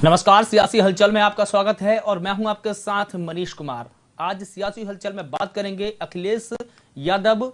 नमस्कार, सियासी हलचल में आपका स्वागत है और मैं हूं आपके साथ मनीष कुमार। आज सियासी हलचल में बात करेंगे अखिलेश यादव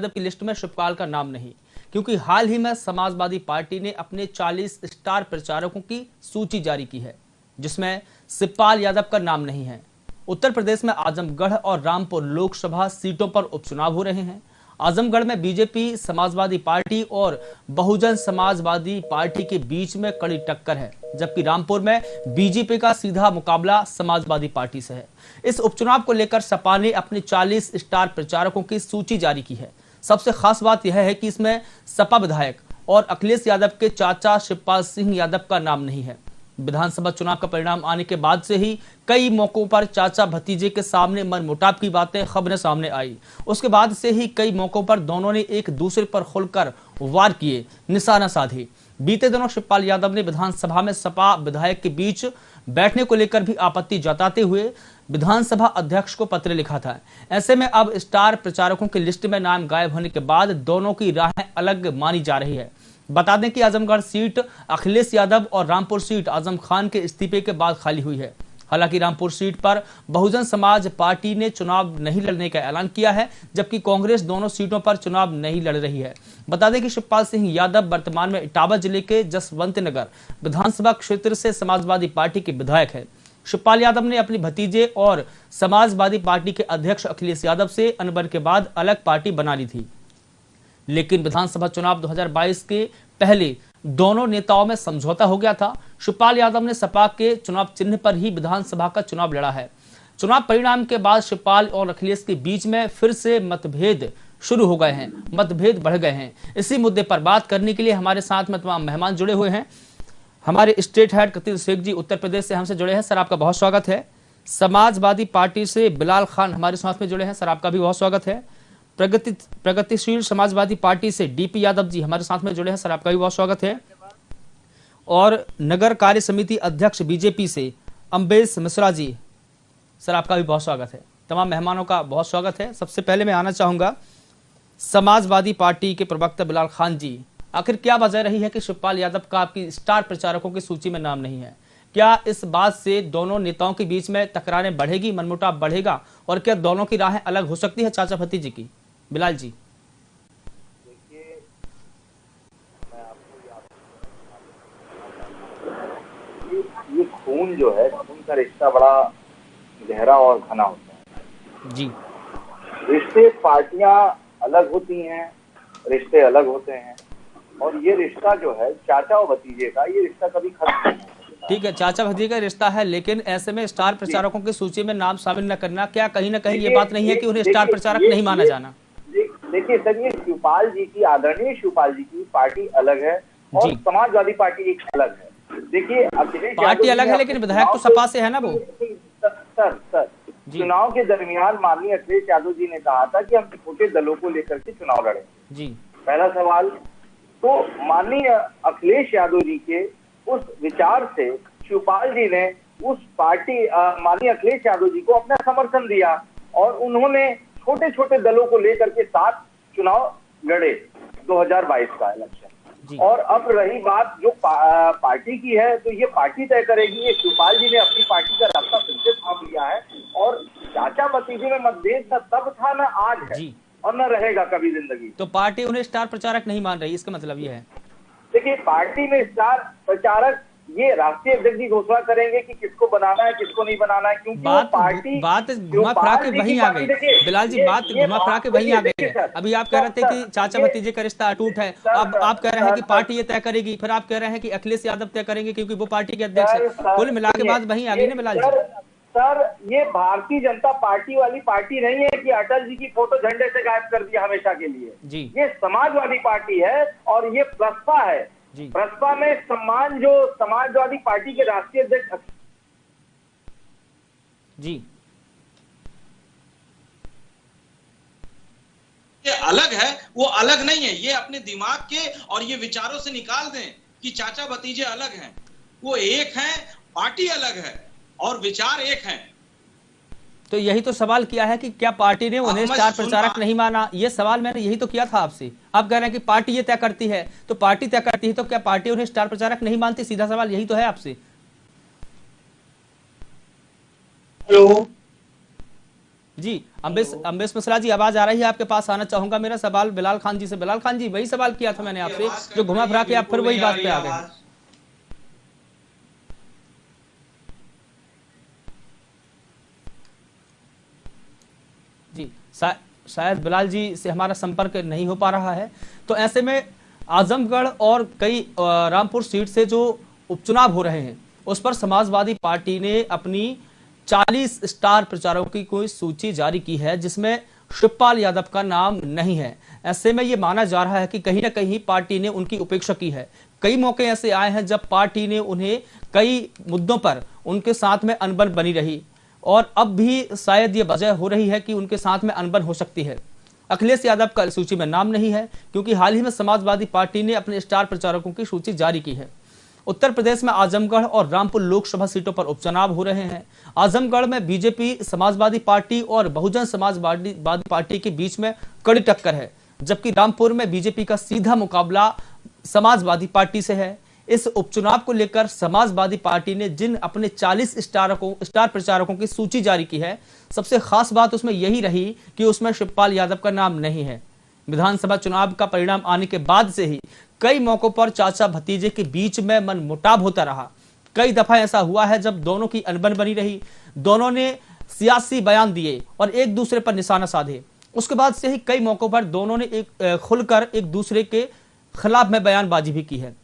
की लिस्ट में शिवपाल का नाम नहीं, क्योंकि हाल ही में समाजवादी पार्टी ने अपने 40 स्टार प्रचारकों की सूची जारी की है, जिसमें शिवपाल यादव का नाम नहीं है। उत्तर प्रदेश में आजमगढ़ और रामपुर लोकसभा सीटों पर उपचुनाव हो रहे हैं। आजमगढ़ में बीजेपी, समाजवादी पार्टी और बहुजन समाजवादी पार्टी के बीच में कड़ी टक्कर है, जबकि रामपुर में बीजेपी का सीधा मुकाबला समाजवादी पार्टी से है। इस उपचुनाव को लेकर सपा ने अपने 40 स्टार प्रचारकों की सूची जारी की है। सबसे खास बात यह है कि इसमें सपा विधायक और अखिलेश यादव के चाचा शिवपाल सिंह यादव का नाम नहीं है। विधानसभा चुनाव का परिणाम आने के बाद से ही कई मौकों पर चाचा भतीजे के सामने मनमुटाव की बातें खबरें सामने आई। उसके बाद से ही कई मौकों पर दोनों ने एक दूसरे पर खुलकर वार किए, निशाना साधे। बीते दिनों शिवपाल यादव ने विधानसभा में सपा विधायक के बीच बैठने को लेकर भी आपत्ति जताते हुए विधानसभा अध्यक्ष को पत्र लिखा था। ऐसे में अब स्टार प्रचारकों की लिस्ट में नाम गायब होने के बाद दोनों की राहें अलग मानी जा रही है। बता दें कि आजमगढ़ सीट अखिलेश यादव और रामपुर सीट आजम खान के इस्तीफे के बाद खाली हुई है। हालांकि रामपुर सीट पर बहुजन समाज पार्टी ने चुनाव नहीं लड़ने का ऐलान किया है, जबकि कांग्रेस दोनों सीटों पर चुनाव नहीं लड़ रही है। बता दें कि शिवपाल सिंह यादव वर्तमान में इटावा जिले के जसवंत नगर विधानसभा क्षेत्र से समाजवादी पार्टी के विधायक है। शिवपाल यादव ने अपने भतीजे और समाजवादी पार्टी के अध्यक्ष अखिलेश यादव से अनबन के बाद अलग पार्टी बना ली थी, लेकिन विधानसभा चुनाव 2022 के पहले दोनों नेताओं में समझौता हो गया था। शिवपाल यादव ने सपा के चुनाव चिन्ह पर ही विधानसभा का चुनाव लड़ा है। चुनाव परिणाम के बाद शिवपाल और अखिलेश के बीच में फिर से मतभेद शुरू हो गए हैं, मतभेद बढ़ गए हैं। इसी मुद्दे पर बात करने के लिए हमारे साथ में तमाम मेहमान जुड़े हुए हैं। हमारे स्टेट हेड कतील शेख जी उत्तर प्रदेश से हमसे जुड़े हैं, सर आपका बहुत स्वागत है। समाजवादी पार्टी से बिलाल खान हमारे साथ में जुड़े हैं, सर आपका भी बहुत स्वागत है। प्रगतिशील समाजवादी पार्टी से डीपी यादव जी हमारे साथ में जुड़े हैं, सर आपका भी बहुत स्वागत है। और नगर कार्य समिति अध्यक्ष बीजेपी से अम्बेश मिश्रा जी, सर आपका भी बहुत स्वागत है। तमाम मेहमानों का बहुत स्वागत है। सबसे पहले मैं आना चाहूंगा समाजवादी पार्टी के प्रवक्ता बिलाल खान जी, आखिर क्या वजह रही है कि शिवपाल यादव का आपकी स्टार प्रचारकों की सूची में नाम नहीं है? क्या इस बात से दोनों नेताओं के बीच में तकरारें बढ़ेगी, मनमुटाव बढ़ेगा, और क्या दोनों की राहें अलग हो सकती है चाचा भतीजे की? बिलाल जी। देखिए, मैं आपको ये खून जो है, खून का रिश्ता बड़ा गहरा और घना होता है जी। रिश्ते, पार्टियां अलग होती हैं, रिश्ते अलग होते हैं, और ये रिश्ता जो है चाचा और भतीजे का, ये रिश्ता कभी खत्म नहीं होता। ठीक है, चाचा भतीजे का रिश्ता है, लेकिन ऐसे में स्टार प्रचारकों की सूची में नाम शामिल न करना, क्या कहीं ना कहीं ये बात नहीं है कि उन्हें स्टार प्रचारक नहीं माना जाना? देखिए सर, ये शिवपाल जी की, आदरणीय शिवपाल जी की पार्टी अलग है और समाजवादी पार्टी एक अलग है। देखिए अखिलेश पार्टी अलग है, लेकिन विधायक तो सपा से है ना वो। सर चुनाव के दरमियान माननीय अखिलेश यादव जी ने कहा था कि हम छोटे दलों को लेकर के चुनाव लड़ेंगे जी। पहला सवाल तो माननीय अखिलेश यादव जी के उस विचार से शिवपाल जी ने उस पार्टी माननीय अखिलेश यादव जी को अपना समर्थन दिया और उन्होंने छोटे छोटे दलों को लेकर के साथ चुनाव लड़े 2022 का इलेक्शन। और अब रही बात जो पार्टी की है, तो ये पार्टी तय करेगी। ये शिवपाल जी ने अपनी पार्टी का रास्ता फिर से थाम लिया है और चाचा भतीजे में मतभेद न तब था, न आज है और न रहेगा कभी जिंदगी। तो पार्टी उन्हें स्टार प्रचारक नहीं मान रही, इसका मतलब ये है? देखिए, पार्टी में स्टार प्रचारक ये राष्ट्रीय अध्यक्ष जी घोषणा करेंगे कि किसको बनाना है, किसको नहीं बनाना है, क्योंकि बात घुमा फिरा के वहीं आ गई बिलाल जी, बात घुमा फिरा के वहीं आ गई है। अभी आप कह रहे थे कि चाचा भतीजे का रिश्ता अटूट है, अब आप कह रहे हैं कि पार्टी ये तय करेगी, फिर आप कह रहे हैं कि अखिलेश यादव तय करेंगे क्योंकि वो पार्टी के अध्यक्ष है। कुल मिला के बात वहीं आ गई ना बिलाल जी? सर, ये भारतीय जनता पार्टी वाली पार्टी नहीं है कि अटल जी की फोटो झंडे से गायब कर दिया हमेशा के लिए जी। ये समाजवादी पार्टी है और ये प्रस्पा है। प्रस्पा में सम्मान जो समाजवादी पार्टी के राष्ट्रीय अध्यक्ष जी, ये अलग है, वो अलग नहीं है। ये अपने दिमाग के और ये विचारों से निकाल दें कि चाचा भतीजे अलग हैं। वो एक हैं, पार्टी अलग है और विचार एक हैं। तो यही तो सवाल किया है कि क्या पार्टी ने उन्हें स्टार प्रचारक नहीं माना, ये सवाल मैंने यही तो किया था आपसे। आप कह रहे हैं कि पार्टी ये तय करती है, तो पार्टी तय करती है तो क्या पार्टी उन्हें स्टार प्रचारक नहीं मानती? सीधा सवाल यही तो है आपसे। हेलो जी अम्बेश मिश्रा जी, आवाज आ रही है? आपके पास आना चाहूंगा। मेरा सवाल बिलाल खान जी से। बिलाल खान जी, वही सवाल किया था मैंने आपसे, जो घुमा फिरा के आप फिर वही बात पे आ गए। जी शायद बिलाल जी से हमारा संपर्क नहीं हो पा रहा है। तो ऐसे में आजमगढ़ और कई रामपुर सीट से जो उपचुनाव हो रहे हैं उस पर समाजवादी पार्टी ने अपनी 40 स्टार प्रचारकों की कोई सूची जारी की है, जिसमें शिवपाल यादव का नाम नहीं है। ऐसे में यह माना जा रहा है कि कहीं ना कहीं पार्टी ने उनकी उपेक्षा की है। कई मौके ऐसे आए हैं जब पार्टी ने उन्हें कई मुद्दों पर उनके साथ में अनबन बनी रही, और अब भी शायद ये वजह हो रही है कि उनके साथ में अनबन हो सकती है। अखिलेश यादव का सूची में नाम नहीं है क्योंकि हाल ही में समाजवादी पार्टी ने अपने स्टार प्रचारकों की सूची जारी की है। उत्तर प्रदेश में आजमगढ़ और रामपुर लोकसभा सीटों पर उपचुनाव हो रहे हैं। आजमगढ़ में बीजेपी, समाजवादी पार्टी और बहुजन समाजवादी पार्टी के बीच में कड़ी टक्कर है, जबकि रामपुर में बीजेपी का सीधा मुकाबला समाजवादी पार्टी से है। इस उपचुनाव को लेकर समाजवादी पार्टी ने जिन अपने 40 स्टार प्रचारकों की सूची जारी की है, सबसे खास बात उसमें यही रही कि उसमें शिवपाल यादव का नाम नहीं है। विधानसभा चुनाव का परिणाम आने के बाद से ही कई मौकों पर चाचा भतीजे के बीच में मनमुटाव होता रहा। कई दफा ऐसा हुआ है जब दोनों की अनबन बनी रही, दोनों ने सियासी बयान दिए और एक दूसरे पर निशाना साधे। उसके बाद से ही कई मौकों पर दोनों ने खुलकर एक दूसरे के खिलाफ में बयानबाजी भी की है।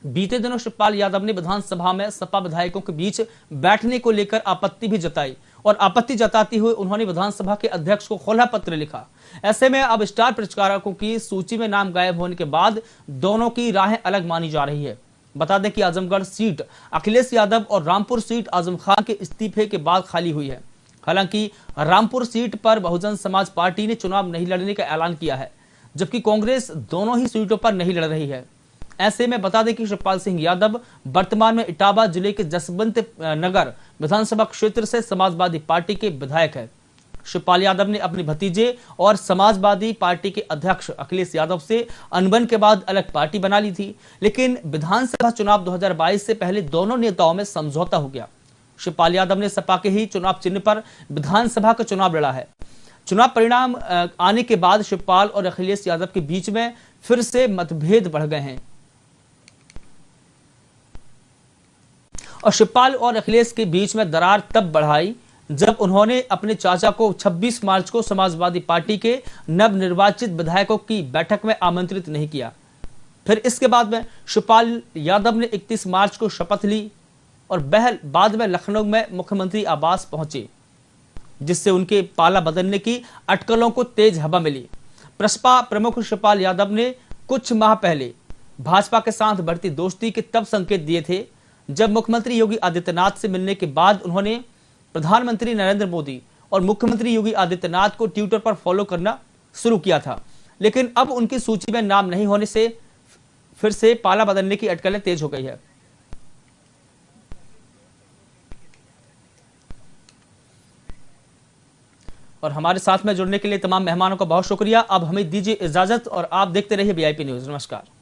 बीते दिनों शिवपाल यादव ने विधानसभा में सपा विधायकों के बीच बैठने को लेकर आपत्ति भी जताई, और आपत्ति जताते हुए उन्होंने विधानसभा के अध्यक्ष को खुला पत्र लिखा। ऐसे में अब स्टार प्रचारकों की सूची में नाम गायब होने के बाद दोनों की राहें अलग मानी जा रही है। बता दें कि आजमगढ़ सीट अखिलेश यादव और रामपुर सीट आजम खान के इस्तीफे के बाद खाली हुई है। हालांकि रामपुर सीट पर बहुजन समाज पार्टी ने चुनाव नहीं लड़ने का ऐलान किया है, जबकि कांग्रेस दोनों ही सीटों पर नहीं लड़ रही है। ऐसे में बता दें कि शिवपाल सिंह यादव वर्तमान में इटावा जिले के जसवंत नगर विधानसभा क्षेत्र से समाजवादी पार्टी के विधायक है। शिवपाल यादव ने अपने भतीजे और समाजवादी पार्टी के अध्यक्ष अखिलेश यादव से अनबन के बाद अलग पार्टी बना ली थी, लेकिन विधानसभा चुनाव 2022 से पहले दोनों नेताओं में समझौता हो गया। शिवपाल यादव ने सपा के ही चुनाव चिन्ह पर विधानसभा का चुनाव लड़ा है। चुनाव परिणाम आने के बाद शिवपाल और अखिलेश यादव के बीच में फिर से मतभेद बढ़ गए हैं, और शिवपाल और अखिलेश के बीच में दरार तब बढ़ाई जब उन्होंने अपने चाचा को 26 मार्च को समाजवादी पार्टी के नवनिर्वाचित विधायकों की बैठक में आमंत्रित नहीं किया। फिर इसके बाद में शिवपाल यादव ने 31 मार्च को शपथ ली और बाद में लखनऊ में मुख्यमंत्री आवास पहुंचे, जिससे उनके पाला बदलने की अटकलों को तेज हवा मिली। प्रसपा प्रमुख शिवपाल यादव ने कुछ माह पहले भाजपा के साथ बढ़ती दोस्ती के तब संकेत दिए थे जब मुख्यमंत्री योगी आदित्यनाथ से मिलने के बाद उन्होंने प्रधानमंत्री नरेंद्र मोदी और मुख्यमंत्री योगी आदित्यनाथ को ट्विटर पर फॉलो करना शुरू किया था। लेकिन अब उनकी सूची में नाम नहीं होने से फिर से पाला बदलने की अटकलें तेज हो गई है। और हमारे साथ में जुड़ने के लिए तमाम मेहमानों का बहुत शुक्रिया। अब हमें दीजिए इजाजत और आप देखते रहिए VIP न्यूज। नमस्कार।